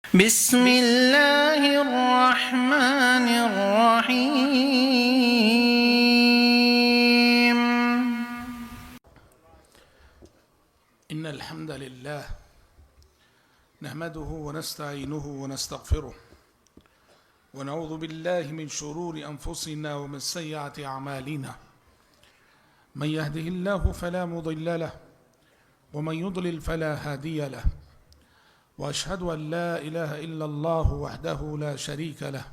بسم اللہ الرحمن الرحیم إن الحمد لله نحمده ونستعينه ونستغفره ونعوذ بالله من شرور أنفسنا ومن سيئات أعمالنا من يهده الله فلا مضل له ومن يضلل فلا هادي له وأشهد أن لا إله إلا الله وحده لا شريك له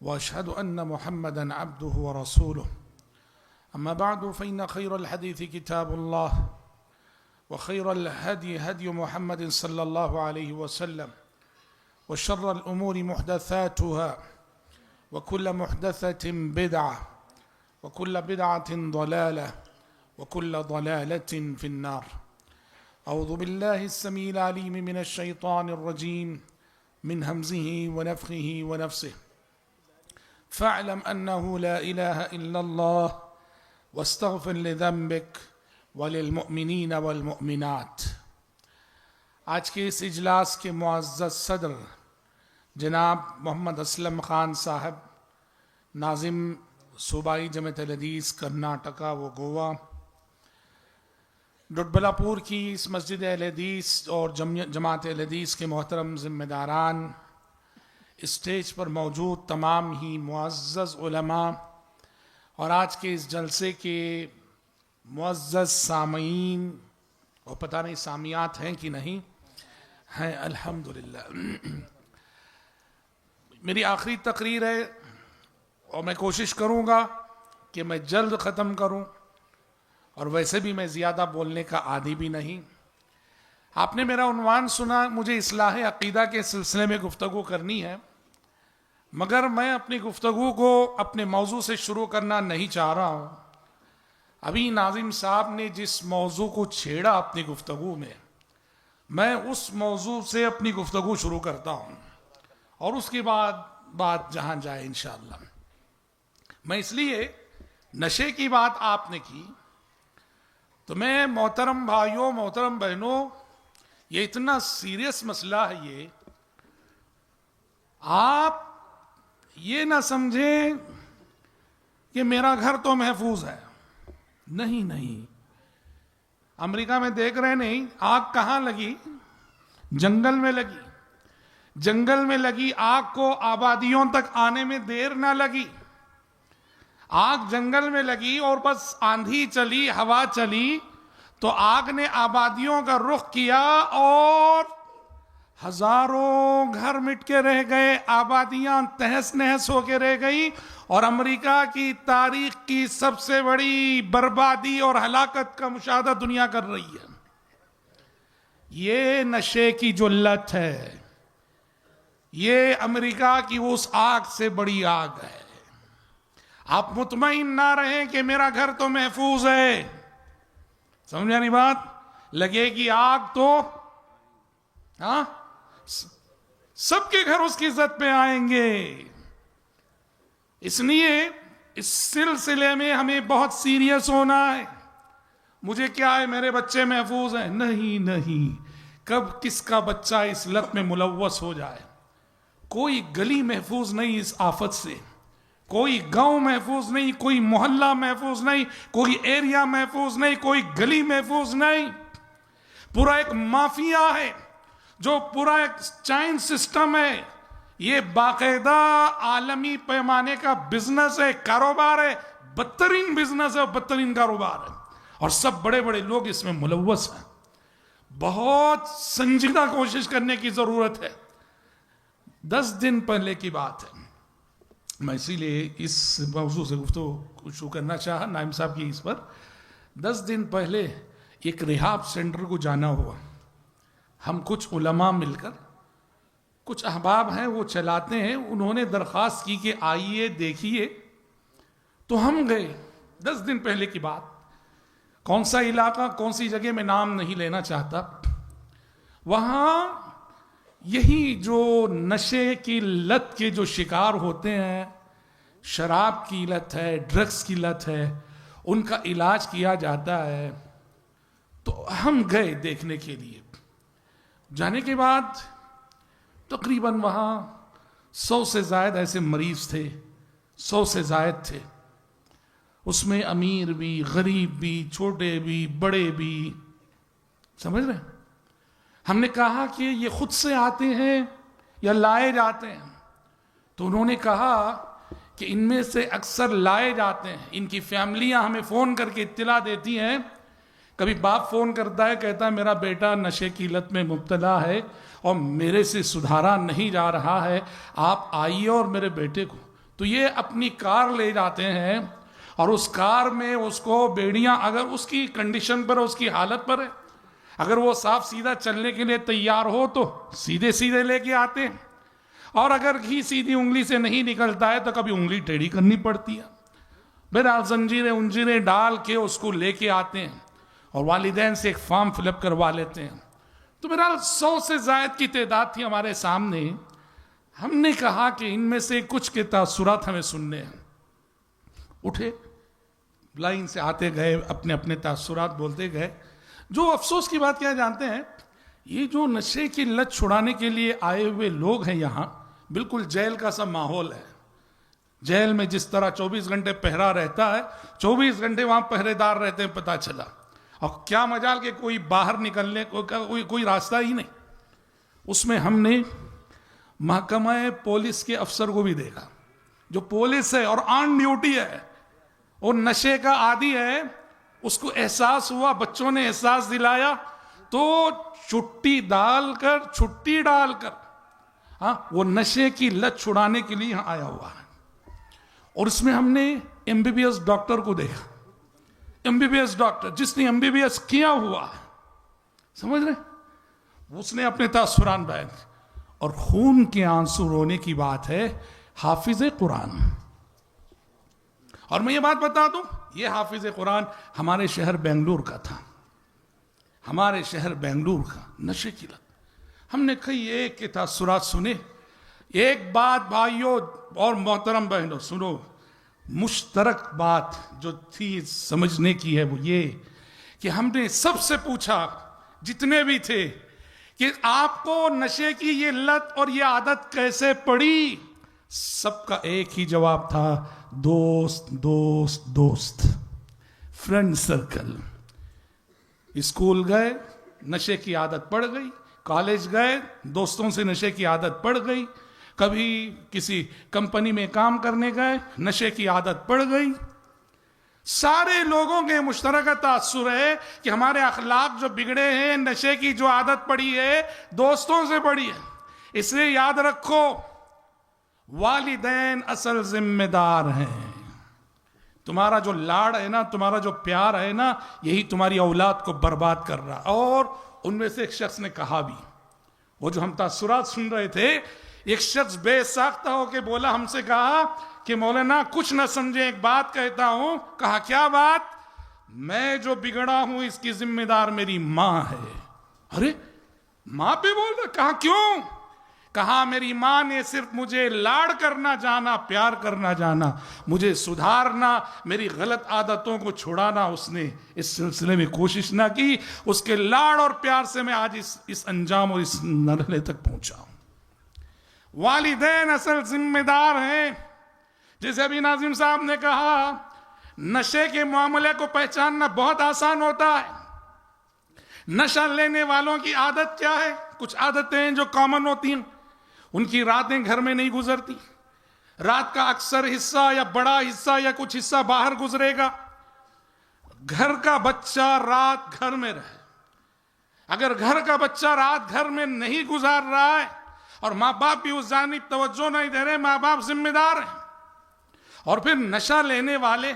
وأشهد أن محمدا عبده ورسوله أما بعد فإن خير الحديث كتاب الله وخير الهدي هدي محمد صلى الله عليه وسلم وشر الأمور محدثاتها وكل محدثة بدعة وكل بدعة ضلالة وكل ضلالة في النار. أعوذ بالله السميع العليم من الشيطان الرجيم من همزه ونفخه ونفسه فاعلم أنه لا إله إلا الله واستغفر لذنبك وللمؤمنین والمؤمنات. آج کے اس اجلاس کے معزز صدر جناب محمد اسلم خان صاحب، ناظم صوبائی جماعت الحدیث کرناٹکا و گوا، ڈڈبلا پور کی اس مسجد اہل حدیث اور جماعت اہل حدیث کے محترم ذمہ داران، اسٹیج پر موجود تمام ہی معزز علماء اور آج کے اس جلسے کے معزز سامعین، اور پتہ نہیں سامعات ہیں کہ نہیں ہیں، الحمدللہ. میری آخری تقریر ہے اور میں کوشش کروں گا کہ میں جلد ختم کروں، اور ویسے بھی میں زیادہ بولنے کا عادی بھی نہیں. آپ نے میرا عنوان سنا، مجھے اصلاح عقیدہ کے سلسلے میں گفتگو کرنی ہے، مگر میں اپنی گفتگو کو اپنے موضوع سے شروع کرنا نہیں چاہ رہا ہوں. ابھی ناظم صاحب نے جس موضوع کو چھیڑا اپنی گفتگو میں اس موضوع سے اپنی گفتگو شروع کرتا ہوں، اور اس کے بعد بات جہاں جائے انشاءاللہ. میں اس لیے نشے کی بات آپ نے کی تو میں محترم بھائیوں، محترم بہنوں، یہ اتنا سیریس مسئلہ ہے، یہ آپ یہ نہ سمجھیں کہ میرا گھر تو محفوظ ہے. نہیں، امریکہ میں دیکھ رہے نہیں، آگ کہاں لگی؟ جنگل میں لگی. جنگل میں لگی آگ کو آبادیوں تک آنے میں دیر نہ لگی. آگ جنگل میں لگی اور بس آندھی چلی، ہوا چلی تو آگ نے آبادیوں کا رخ کیا اور ہزاروں گھر مٹ کے رہ گئے، آبادیاں تہس نہس ہو کے رہ گئی، اور امریکہ کی تاریخ کی سب سے بڑی بربادی اور ہلاکت کا مشاہدہ دنیا کر رہی ہے. یہ نشے کی جو لت ہے، یہ امریکہ کی اس آگ سے بڑی آگ ہے. آپ مطمئن نہ رہیں کہ میرا گھر تو محفوظ ہے. سمجھا نہیں بات؟ لگے گی آگ تو سب کے گھر اس کی عزت پہ آئیں گے. اس لیے اس سلسلے میں ہمیں بہت سیریس ہونا ہے. مجھے کیا ہے، میرے بچے محفوظ ہیں؟ نہیں، کب کس کا بچہ اس لت میں ملوث ہو جائے. کوئی گلی محفوظ نہیں اس آفت سے، کوئی گاؤں محفوظ نہیں، کوئی محلہ محفوظ نہیں، کوئی ایریا محفوظ نہیں، کوئی گلی محفوظ نہیں. پورا ایک مافیا ہے، جو پورا ایک چائن سسٹم ہے. یہ باقاعدہ عالمی پیمانے کا بزنس ہے، کاروبار ہے، بدترین بزنس ہے، بدترین کاروبار ہے، اور سب بڑے بڑے لوگ اس میں ملوث ہیں. بہت سنجیدہ کوشش کرنے کی ضرورت ہے. 10 دن پہلے کی بات ہے، میں اسی لیے اس موضوع سے گفتگو شروع کرنا چاہا نائم صاحب کی اس پر. 10 دن پہلے ایک ریہاب سینٹر کو جانا ہوا. ہم کچھ علماء مل کر، کچھ احباب ہیں وہ چلاتے ہیں، انہوں نے درخواست کی کہ آئیے دیکھیے، تو ہم گئے. 10 دن پہلے کی بات. کون سا علاقہ، کون سی جگہ، میں نام نہیں لینا چاہتا. وہاں یہی جو نشے کی لت کے جو شکار ہوتے ہیں، شراب کی لت ہے، ڈرگس کی لت ہے، ان کا علاج کیا جاتا ہے. تو ہم گئے دیکھنے کے لیے. جانے کے بعد تقریباً وہاں 100 سے زائد ایسے مریض تھے، 100 سے زائد تھے، اس میں امیر بھی، غریب بھی، چھوٹے بھی، بڑے بھی، سمجھ رہے ہیں؟ ہم نے کہا کہ یہ خود سے آتے ہیں یا لائے جاتے ہیں؟ تو انہوں نے کہا کہ ان میں سے اکثر لائے جاتے ہیں، ان کی فیملیاں ہمیں فون کر کے اطلاع دیتی ہیں، کبھی باپ فون کرتا ہے، کہتا ہے میرا بیٹا نشے کی لت میں مبتلا ہے اور میرے سے سدھارا نہیں جا رہا ہے، آپ آئیے اور میرے بیٹے کو، تو یہ اپنی کار لے جاتے ہیں اور اس کار میں اس کو بیڑیاں، اگر اس کی کنڈیشن پر، اس کی حالت پر ہے، اگر وہ صاف سیدھا چلنے کے لیے تیار ہو تو سیدھے سیدھے لے کے آتے ہیں، اور اگر گھی سیدھی انگلی سے نہیں نکلتا ہے تو کبھی انگلی ٹیڑھی کرنی پڑتی ہے، بہرحال زنجیریں انجیریں ڈال کے اس کو لے کے آتے ہیں اور والدین سے ایک فارم فل اپ کروا لیتے ہیں۔ تو بہرحال 100 سے زائد کی تعداد تھی ہمارے سامنے۔ ہم نے کہا کہ ان میں سے کچھ کے تاثرات ہمیں سننے ہیں۔ اٹھے، لائن سے آتے گئے، اپنے اپنے تاثرات بولتے گئے۔ جو افسوس کی بات کیا جانتے ہیں، یہ جو نشے کی لت چھڑانے کے لیے آئے ہوئے لوگ ہیں یہاں، بالکل جیل کا سا ماحول ہے۔ جیل میں جس طرح 24 گھنٹے پہرا رہتا ہے، 24 گھنٹے وہاں پہرے دار رہتے ہیں، پتہ چلا، اور کیا مجال کہ کوئی باہر نکلنے کوئی راستہ ہی نہیں۔ اس میں ہم نے محکمہ پولیس کے افسر کو بھی دیکھا، جو پولیس ہے اور آن ڈیوٹی ہے، اور نشے کا عادی ہے، اس کو احساس ہوا، بچوں نے احساس دلایا، تو چھٹی ڈال کر ہاں وہ نشے کی لت چھڑانے کے لیے یہاں آیا ہوا ہے۔ اور اس میں ہم نے MBBS ڈاکٹر کو دیکھا، MBBS ڈاکٹر جس نے MBBS کیا ہوا ہے، سمجھ رہے، اس نے اپنے تاثرات بیان، اور خون کے آنسو رونے کی بات ہے، حافظ قرآن۔ اور میں یہ بات بتا دوں، یہ حافظ قرآن ہمارے شہر بنگلور کا تھا، ہمارے شہر بنگلور کا، نشے کی لت۔ ہم نے کئی ایک کے تاثرات سنے۔ ایک بات بھائیوں اور محترم بہنوں سنو، مشترک بات جو تھی سمجھنے کی ہے وہ یہ کہ ہم نے سب سے پوچھا، جتنے بھی تھے، کہ آپ کو نشے کی یہ لت اور یہ عادت کیسے پڑی؟ سب کا ایک ہی جواب تھا، دوست دوست دوست، فرینڈ سرکل۔ اسکول گئے، نشے کی عادت پڑ گئی، کالج گئے، دوستوں سے نشے کی عادت پڑ گئی، کبھی کسی کمپنی میں کام کرنے گئے، نشے کی عادت پڑ گئی۔ سارے لوگوں کے مشترکہ تاثر ہے کہ ہمارے اخلاق جو بگڑے ہیں، نشے کی جو عادت پڑی ہے، دوستوں سے پڑی ہے۔ اس لیے یاد رکھو، والدین اصل ذمہ دار ہیں۔ تمہارا جو لاڑ ہے نا، تمہارا جو پیار ہے نا، یہی تمہاری اولاد کو برباد کر رہا۔ اور ان میں سے ایک شخص نے کہا بھی، وہ جو ہم تاثرات سن رہے تھے، ایک شخص بے ساختہ ہو کے بولا، ہم سے کہا کہ مولانا کچھ نہ سمجھے، ایک بات کہتا ہوں۔ کہا کیا بات؟ میں جو بگڑا ہوں اس کی ذمہ دار میری ماں ہے۔ ارے ماں پہ بول رہا؟ کہا کیوں؟ کہا میری ماں نے صرف مجھے لاڑ کرنا جانا، پیار کرنا جانا، مجھے سدھارنا، میری غلط عادتوں کو چھڑانا اس نے اس سلسلے میں کوشش نہ کی۔ اس کے لاڑ اور پیار سے میں آج اس انجام اور اس مرحلے تک پہنچا ہوں۔ والدین اصل ذمہ دار ہیں۔ جیسے ابھی ناظم صاحب نے کہا، نشے کے معاملے کو پہچاننا بہت آسان ہوتا ہے۔ نشہ لینے والوں کی عادت کیا ہے؟ کچھ عادتیں ہیں جو کامن ہوتی ہیں، ان کی راتیں گھر میں نہیں گزرتی، رات کا اکثر حصہ یا بڑا حصہ یا کچھ حصہ باہر گزرے گا۔ گھر کا بچہ رات گھر میں رہے، اگر گھر کا بچہ رات گھر میں نہیں گزار رہا ہے اور ماں باپ بھی اس جانب توجہ نہیں دے رہے، ماں باپ ذمہ دار ہیں۔ اور پھر نشہ لینے والے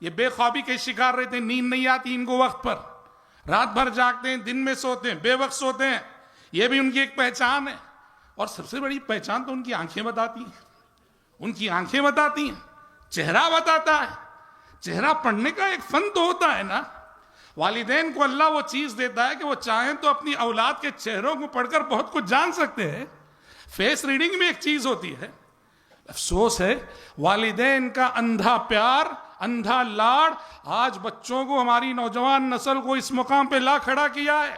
یہ بے خوابی کے شکار رہتے ہیں، نیند نہیں آتی ان کو وقت پر، رات بھر جاگتے ہیں، دن میں سوتے ہیں، بے وقت سوتے ہیں، یہ بھی ان کی ایک پہچان ہے۔ اور سب سے بڑی پہچان تو ان کی آنکھیں بتاتی ہیں، ان کی آنکھیں بتاتی ہیں، چہرہ بتاتا ہے۔ چہرہ پڑھنے کا ایک فن تو ہوتا ہے نا۔ والدین کو اللہ وہ چیز دیتا ہے کہ وہ چاہیں تو اپنی اولاد کے چہروں کو پڑھ کر بہت کچھ جان سکتے ہیں۔ فیس ریڈنگ میں ایک چیز ہوتی ہے۔ افسوس ہے والدین کا اندھا پیار، اندھا لاڑ آج بچوں کو، ہماری نوجوان نسل کو اس مقام پہ لا کھڑا کیا ہے۔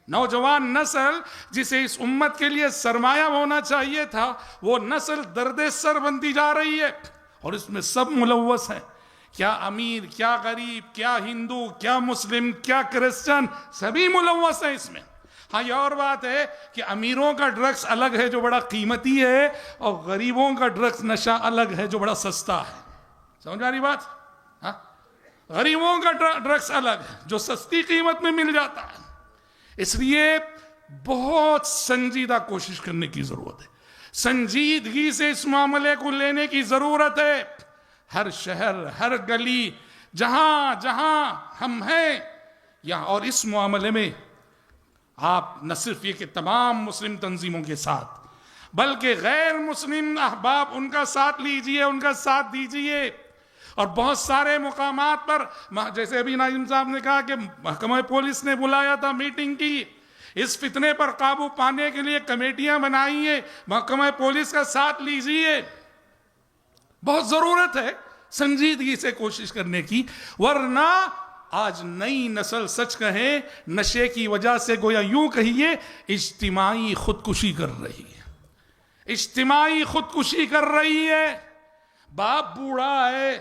نوجوان نسل جسے اس امت کے لیے سرمایہ ہونا چاہیے تھا، وہ نسل درد سر بنتی جا رہی ہے، اور اس میں سب ملوث ہیں، کیا امیر، کیا غریب، کیا ہندو، کیا مسلم، کیا کرسچن، سبھی ملوث ہیں اس میں۔ ہاں یہ اور بات ہے کہ امیروں کا ڈرگس الگ ہے جو بڑا قیمتی ہے، اور غریبوں کا ڈرگس نشہ الگ ہے جو بڑا سستا ہے۔ سمجھ آ رہی بات؟ ہاں، غریبوں کا ڈرگس الگ ہے جو سستی قیمت میں مل جاتا ہے۔ اس لیے بہت سنجیدہ کوشش کرنے کی ضرورت ہے، سنجیدگی سے اس معاملے کو لینے کی ضرورت ہے۔ ہر شہر، ہر گلی، جہاں جہاں ہم ہیں یہاں، اور اس معاملے میں آپ نہ صرف یہ کہ تمام مسلم تنظیموں کے ساتھ، بلکہ غیر مسلم احباب ان کا ساتھ لیجئے، ان کا ساتھ دیجئے، اور بہت سارے مقامات پر، جیسے ابھی ناظم صاحب نے کہا کہ محکمہ پولیس نے بلایا تھا میٹنگ کی، اس فتنے پر قابو پانے کے لیے کمیٹیاں بنائی ہیں، محکمہ پولیس کا ساتھ لیجئے۔ بہت ضرورت ہے سنجیدگی سے کوشش کرنے کی، ورنہ آج نئی نسل سچ کہیں نشے کی وجہ سے گویا یوں کہیے اجتماعی خودکشی کر رہی ہے، اجتماعی خودکشی کر رہی ہے۔ باپ بوڑھا ہے،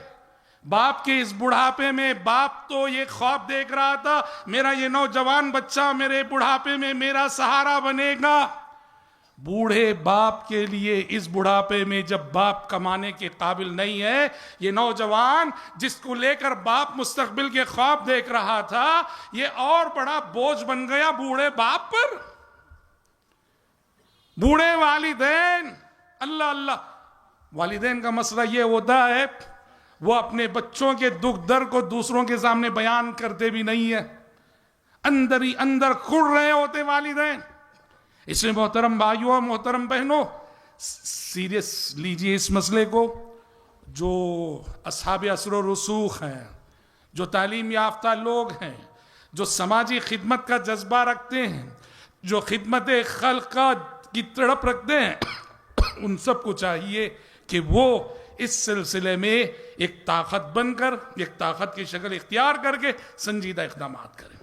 باپ کے اس بڑھاپے میں باپ تو یہ خواب دیکھ رہا تھا میرا یہ نوجوان بچہ میرے بڑھاپے میں میرا سہارا بنے گا۔ بوڑھے باپ کے لیے اس بڑھاپے میں جب باپ کمانے کے قابل نہیں ہے، یہ نوجوان جس کو لے کر باپ مستقبل کے خواب دیکھ رہا تھا، یہ اور بڑا بوجھ بن گیا بوڑھے باپ پر۔ بوڑھے والدین، اللہ اللہ، والدین کا مسئلہ یہ ہوتا ہے وہ اپنے بچوں کے دکھ درد کو دوسروں کے سامنے بیان کرتے بھی نہیں ہیں، اندر ہی اندر کھڑ رہے ہوتے والدین۔ اس میں محترم بھائیوں اور محترم بہنوں، سیریس لیجئے اس مسئلے کو۔ جو اصحاب اثر و رسوخ ہیں، جو تعلیم یافتہ لوگ ہیں، جو سماجی خدمت کا جذبہ رکھتے ہیں، جو خدمت خلق کی تڑپ رکھتے ہیں، ان سب کو چاہیے کہ وہ اس سلسلے میں ایک طاقت بن کر، ایک طاقت کی شکل اختیار کر کے سنجیدہ اقدامات کریں۔